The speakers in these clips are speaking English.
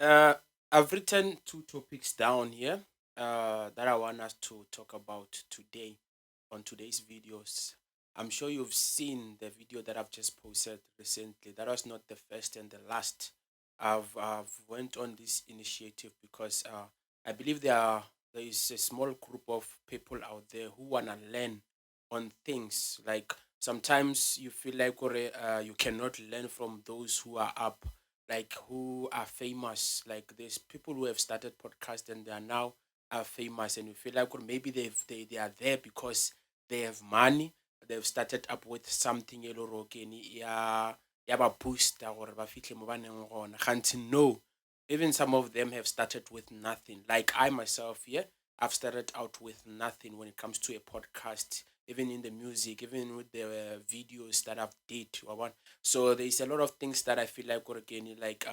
Uh, I've written two topics down here that I want us to talk about today on today's videos. I'm sure you've seen the video that I've just posted recently. That was not the first and the last. I've went on this initiative because I believe there is a small group of people out there who wanna learn on things. Like sometimes you feel like you cannot learn from those who are up, like who are famous. Like there's people who have started podcasts and they are now famous, and you feel like, or maybe they are there because they have money. They've started up with something e le hore ke ya ba booster gore ba fitlhe mo ba neng gona. Gantsi no, even some of them have started with nothing. Like I myself, yeah, I've started out with nothing when it comes to a podcast, even in the music, even with the videos that I've did. So there's a lot of things that I feel like, again, like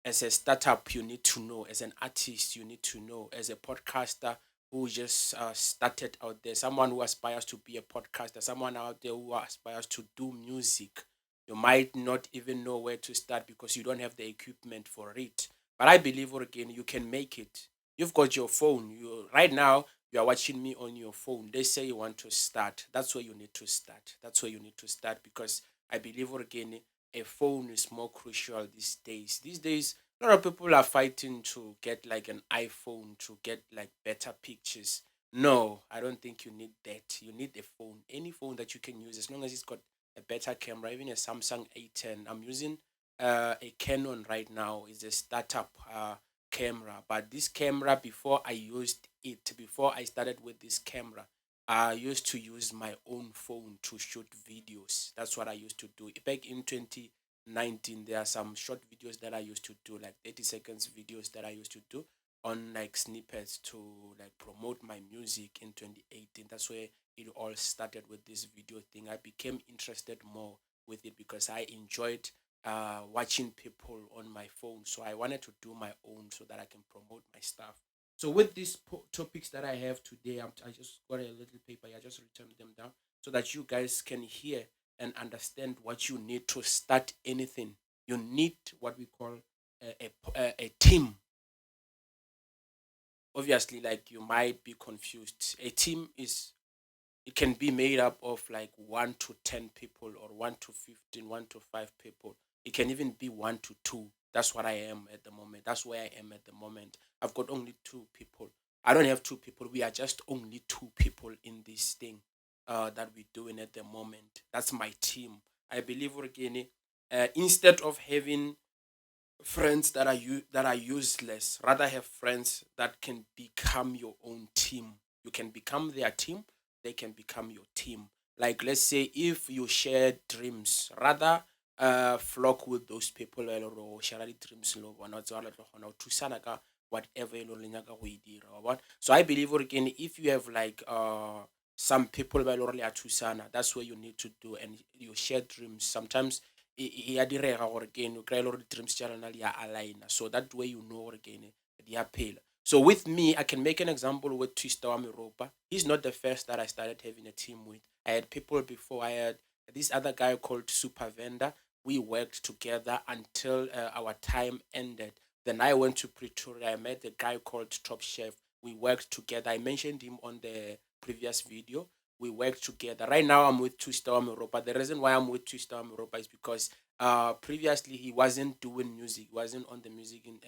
as a startup, you need to know. As an artist, you need to know. As a podcaster who just started out there, someone who aspires to be a podcaster, someone out there who aspires to do music, you might not even know where to start because you don't have the equipment for it. But I believe, again, you can make it. You've got your phone. You right now you are watching me on your phone. They say you want to start. That's where you need to start. That's where you need to start because I believe, again, a phone is more crucial these days. These days, a lot of people are fighting to get like an iPhone to get like better pictures. No, I don't think you need that. You need a phone, any phone that you can use, as long as it's got a better camera. Even a Samsung A10. I'm using a Canon right now. It's a startup camera, but this camera, before I started with this camera, I used to use my own phone to shoot videos. That's what I used to do. Back in 2019, there are some short videos that I used to do, like 30 seconds videos that I used to do on like snippets to like promote my music in 2018. That's where it all started with this video thing. I became interested more with it because I enjoyed watching people on my phone. So I wanted to do my own so that I can promote my stuff. So with these topics that I have today, I just got a little paper. I just written them down so that you guys can hear and understand what you need to start anything. You need what we call a team. Obviously, like you might be confused. A team is it can be made up of like 1 to 10 people or 1 to 15, 1 to 5 people. It can even be 1 to 2. That's what I am at the moment. That's where I am at the moment. I've got only 2 people. I don't have 2 people. We are just only 2 people in this thing that we're doing at the moment. That's my team. I believe, again, instead of having friends that are useless, rather have friends that can become your own team. You can become their team, they can become your team. Like let's say if you share dreams, rather flock with those people or share the dreams lo bona tsa le tlo kgona ho thusana ka whatever e lo le nyaka go e dira wa bona. So I believe, again, if you have like some people ba e le gore le a thusana, that's where you need to do, and you share dreams. Sometimes ya direga gore ke ene o kry-e le gore di-dreams tša lona di a aligna, so that way you know gore ke ene di a phela. So with me, I can make an example with Twister wa Meropa. He's not the first that I started having a team with. I had people before. I had this other guy called Super Vendor. We worked together until our time ended. Then I went to Pretoria. I met a guy called Top Chef. We worked together. I mentioned him on the previous video. We work together. Right now, I'm with Two Star Europa. The reason why I'm with Two Star Europa is because previously he wasn't doing music, he wasn't on the music in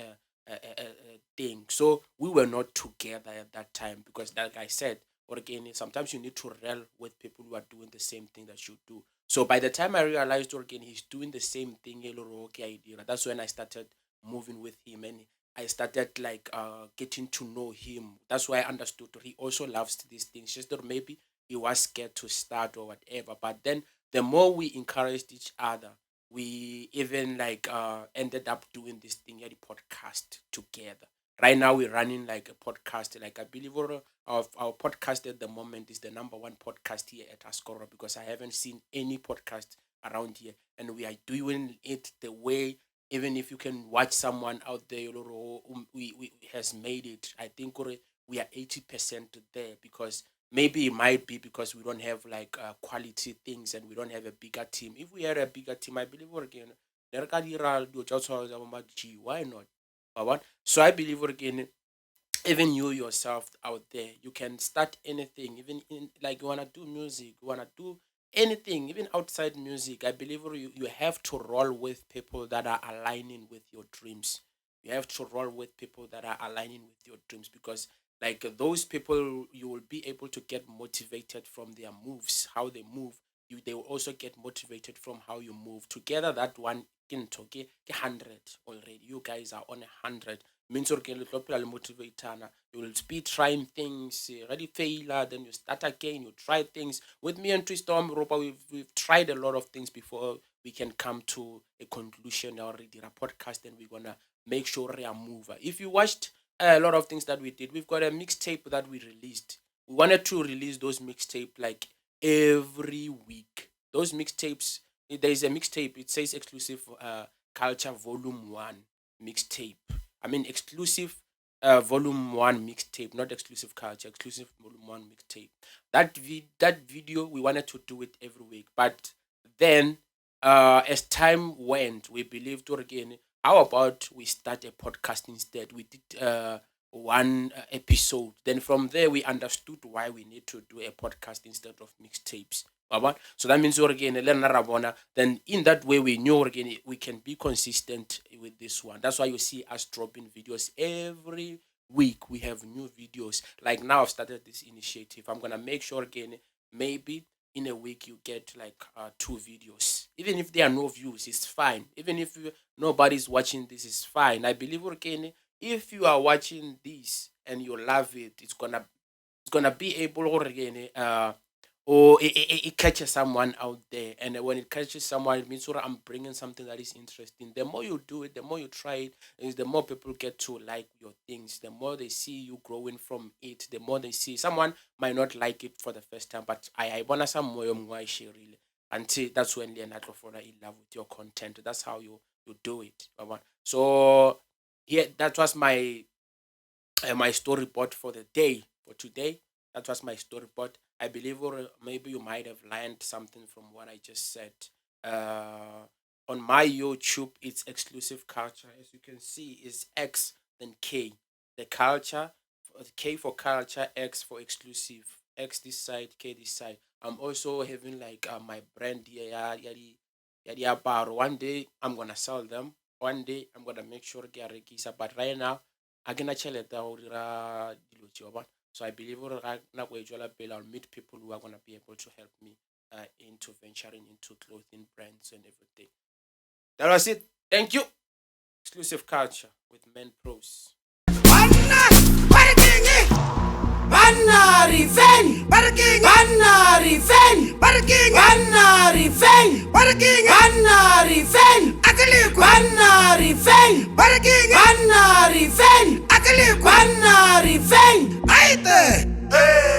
thing. So we were not together at that time because, like I said, or again, sometimes you need to rel with people who are doing the same thing that you do. So by the time I realized, or again, he's doing the same thing, okay, idea. That's when I started moving with him, and I started like getting to know him. That's why I understood he also loves these things. Just that maybe he was scared to start or whatever. But then the more we encouraged each other, we even like ended up doing this thing at the podcast together. Right now we're running like a podcast. Like I believe our podcast at the moment is the number one podcast here at Ascora because I haven't seen any podcast around here, and we are doing it the way, even if you can watch someone out there we has made it. I think we are 80% there because maybe it might be because we don't have like quality things and we don't have a bigger team. If we had a bigger team, I believe again, why not? Alright? So I believe again, even you yourself out there, you can start anything, even in like you wanna do music, you wanna do anything, even outside music. I believe you have to roll with people that are aligning with your dreams. You have to roll with people that are aligning with your dreams, because like those people, you will be able to get motivated from their moves, how they move. They will also get motivated from how you move. Together, that one can talk 100 already. You guys are on 100, means you're going to motivate. You will be trying things, already fail, then you start again, you try things. With me and Tristom Europa, we've tried a lot of things before we can come to a conclusion already, a podcast, and we're gonna make sure we are mover. If you watched a lot of things that we did, we've got a mixtape that we released. We wanted to release those mixtape like every week. Those mixtapes, there is a mixtape, it says exclusive culture volume 1 mixtape. I mean exclusive volume 1 mixtape, not exclusive culture, exclusive volume 1 mixtape. That video, we wanted to do it every week, but then as time went, we believed again, how about we start a podcast instead? We did one episode. Then from there, we understood why we need to do a podcast instead of mixtapes. Baba? So that means again, then in that way, we knew again we can be consistent with this one. That's why you see us dropping videos every week. We have new videos. Like now, I've started this initiative. I'm gonna make sure again, maybe in a week you get like 2 videos. Even if there are no views, it's fine. Even if nobody's watching this, is fine. I believe again, if you are watching this and you love it, it's gonna be able or again or it catches someone out there, and when it catches someone, it means I'm bringing something that is interesting. The more you do it, the more you try it, is the more people get to like your things. The more they see you growing from it, the more they see someone might not like it for the first time, but I wanna some more share really until that's when Leonardo Flora in love with your content. That's how you do it. Baba. So here, that was my storyboard for the day for today. That was my storyboard. I believe, or maybe you might have learned something from what I just said. On my YouTube, it's exclusive culture. As you can see, is X then K. The culture, K for culture, X for exclusive. X this side, K this side. I'm also having like my brand here. One day I'm gonna sell them. One day I'm gonna make sure they are registered. But right now, I can actually so I believe I'll meet people who are gonna be able to help me into venturing into clothing brands and everything. That was it. Thank you. Exclusive culture with Men Pros. Hey!